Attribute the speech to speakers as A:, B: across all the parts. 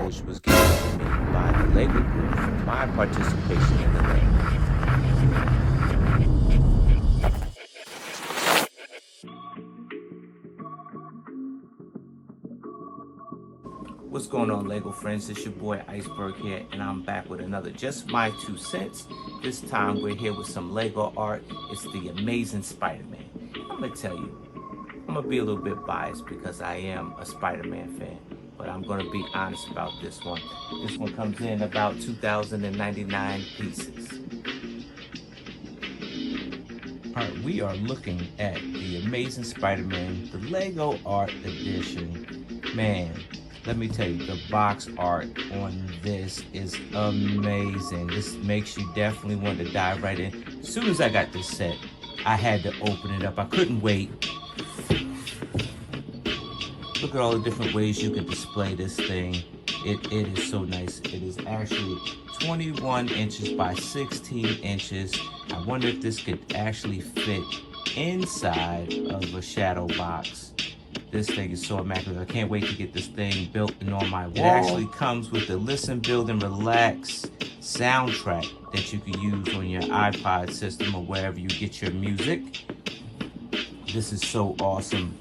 A: homage was given to me by the Lego Group for my participation in the Lego. What's going on, Lego friends? It's your boy Iceberg here, and I'm back with another Just My 2 Cents. This time we're here with some Lego art. It's the Amazing Spider-Man. I'm gonna tell you, I'm gonna be a little bit biased because I am a Spider-Man fan, but I'm gonna be honest about this one. This one comes in about 2,099 pieces. Alright, we are looking at the Amazing Spider-Man, the Lego Art Edition. Man, let me tell you, the box art on this is amazing. This makes you definitely want to dive right in. As soon as I got this set, I had to open it up. I couldn't wait. Look at all the different ways you can display this thing. It is so nice. It is actually 21 inches by 16 inches. I wonder if this could actually fit inside of a shadow box. This thing is so immaculate. I can't wait to get this thing built and on my wall. It actually comes with the Listen, Build, and Relax soundtrack that you can use on your iPod system or wherever you get your music. This is so awesome.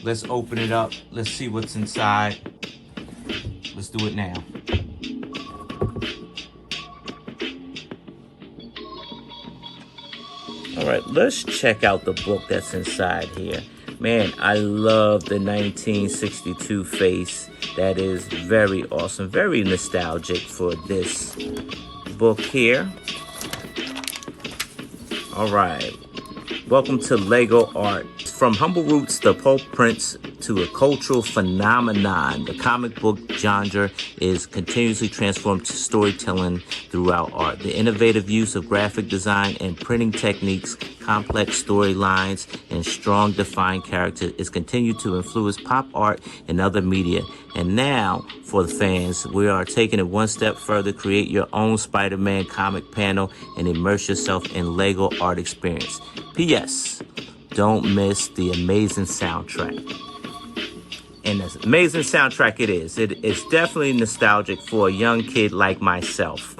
A: Let's open it up. Let's see what's inside. Let's do it now. All right, let's check out the book that's inside here. Man, I love the 1962 face. That is very awesome, very nostalgic for this book here. All right, welcome to Lego Art. From humble roots, the pulp prints to a cultural phenomenon, the comic book genre is continuously transformed to storytelling throughout art. The innovative use of graphic design and printing techniques, complex storylines, and strong defined characters is continued to influence pop art and other media. And now, for the fans, we are taking it one step further. Create your own Spider-Man comic panel and immerse yourself in Lego art experience. P.S. Don't miss the amazing soundtrack. And this amazing soundtrack it is. It's definitely nostalgic for a young kid like myself.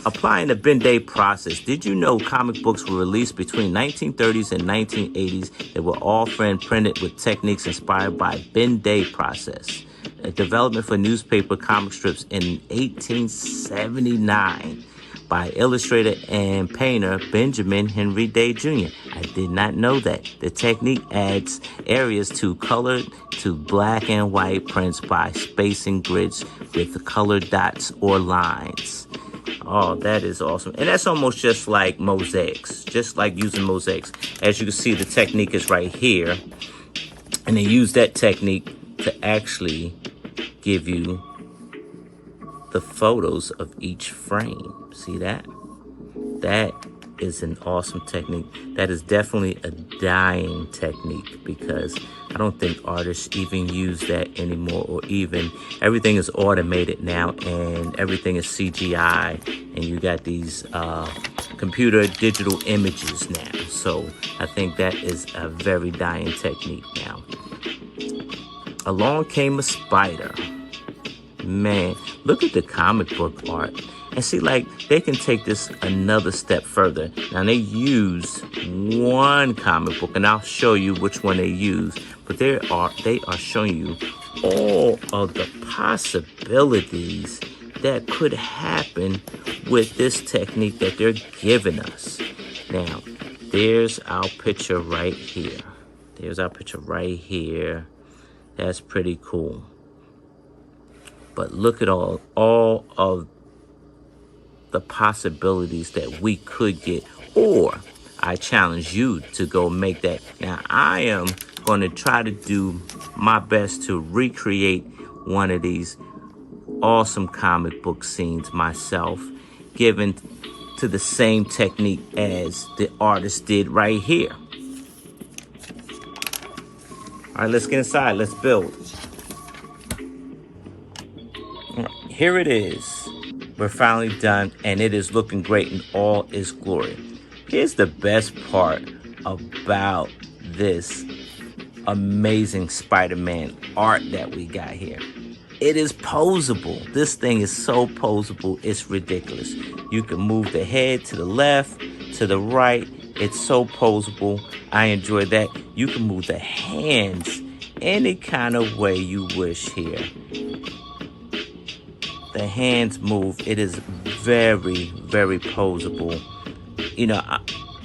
A: Applying the Ben-Day process. Did you know comic books were released between 1930s and 1980s? They were all printed with techniques inspired by Ben-Day process. A development for newspaper comic strips in 1879. By illustrator and painter Benjamin Henry Day Jr. I did not know that. The technique adds areas to colored to black and white prints by spacing grids with colored dots or lines. Oh, that is awesome. And that's almost just like mosaics, just like using mosaics. As you can see, the technique is right here. And they use that technique to actually give you the photos of each frame. See that? That is an awesome technique. That is definitely a dying technique because I don't think artists even use that anymore, or even everything is automated now and everything is CGI and you got these computer digital images now. So I think that is a very dying technique now. Along came a spider. Man, look at the comic book art. And see, like, they can take this another step further. Now, they use one comic book, and I'll show you which one they use. But they are showing you all of the possibilities that could happen with this technique that they're giving us. Now, there's our picture right here. There's our picture right here. That's pretty cool. But look at all of the possibilities that we could get, or I challenge you to go make that. Now, I am going to try to do my best to recreate one of these awesome comic book scenes myself, given to the same technique as the artist did right here. All right, let's get inside. Let's build. Here it is. We're finally done, and it is looking great in all its glory. Here's the best part about this amazing Spider-Man art that we got here. it is posable. This thing is so posable, it's ridiculous. You can move the head to the left, to the right. It's so posable. I enjoy that. You can move the hands any kind of way you wish here. The hands move. It is very, very posable. You know,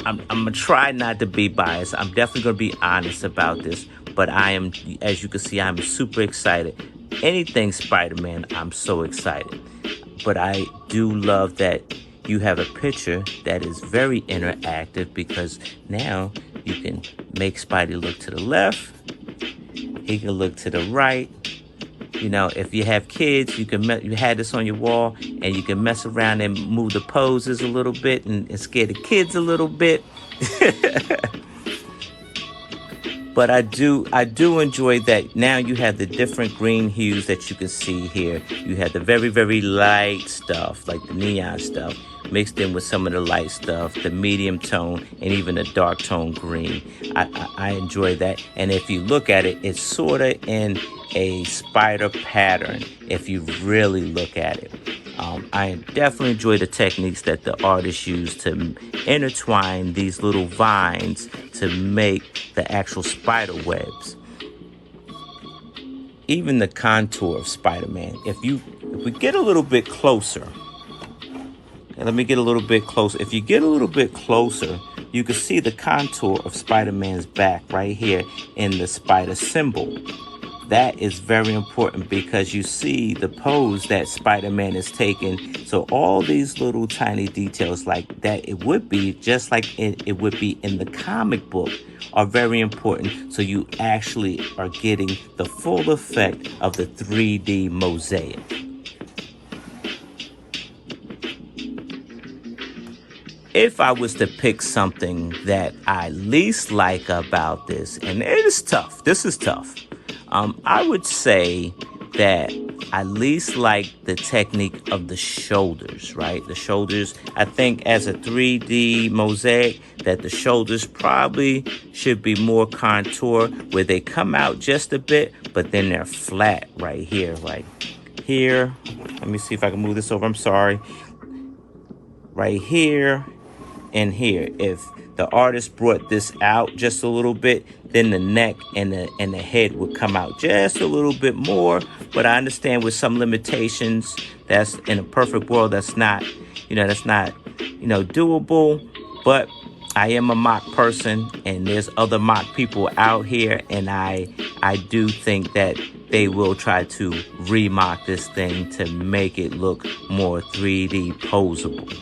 A: I'm going to try not to be biased. I'm definitely going to be honest about this. But I am, as you can see, I'm super excited. Anything Spider-Man, I'm so excited. But I do love that you have a picture that is very interactive, because now you can make Spidey look to the left. He can look to the right. You know, if you have kids, you had this on your wall, and you can mess around and move the poses a little bit and scare the kids a little bit. But I do enjoy that now you have the different green hues that you can see here. You have the very, very light stuff, like the neon stuff, mixed in with some of the light stuff, the medium tone, and even the dark tone green. I enjoy that. And if you look at it, it's sort of in a spider pattern if you really look at it. I definitely enjoy the techniques that the artists use to intertwine these little vines to make the actual spider webs. Even the contour of Spider-Man. If we get a little bit closer, and let me get a little bit closer. If you get a little bit closer, you can see the contour of Spider-Man's back right here in the spider symbol. That is very important because you see the pose that Spider-Man is taking. So all these little tiny details like that, it would be just like it would be in the comic book, are very important. So you actually are getting the full effect of the 3D mosaic. If I was to pick something that I least like about this, and it is tough, this is tough. I would say that I least like the technique of the shoulders, right? The shoulders, I think as a 3D mosaic, that the shoulders probably should be more contour, where they come out just a bit, but then they're flat right here, right here. Let me see if I can move this over. I'm sorry. Right here and here. If the artist brought this out just a little bit, then the neck and the head would come out just a little bit more. But I understand with some limitations, that's in a perfect world, that's not doable. But I am a mock person, and there's other mock people out here, and I do think that they will try to remock this thing to make it look more 3D posable.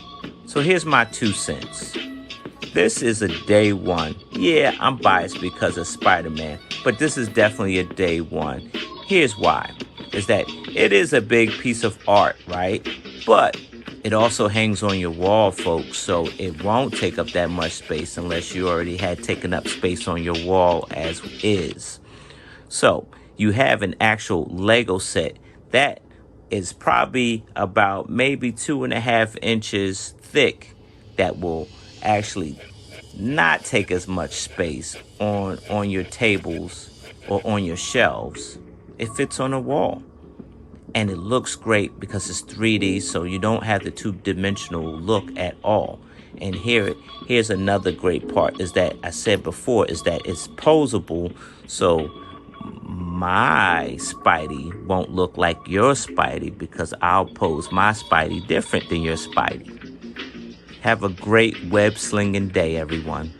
A: So here's my 2 cents. This is a day one. Yeah, I'm biased because of Spider-Man, but this is definitely a day one. Here's why. Is that it is a big piece of art, right? But it also hangs on your wall, folks, so it won't take up that much space unless you already had taken up space on your wall as is. So you have an actual Lego set that is probably about maybe 2.5 inches thick, that will actually not take as much space on your tables or on your shelves. It fits on a wall, and it looks great because it's 3D, so you don't have the 2-dimensional look at all. And here's another great part, is that I said before, is that it's posable, so my Spidey won't look like your Spidey, because I'll pose my Spidey different than your Spidey. Have a great web slinging day, everyone.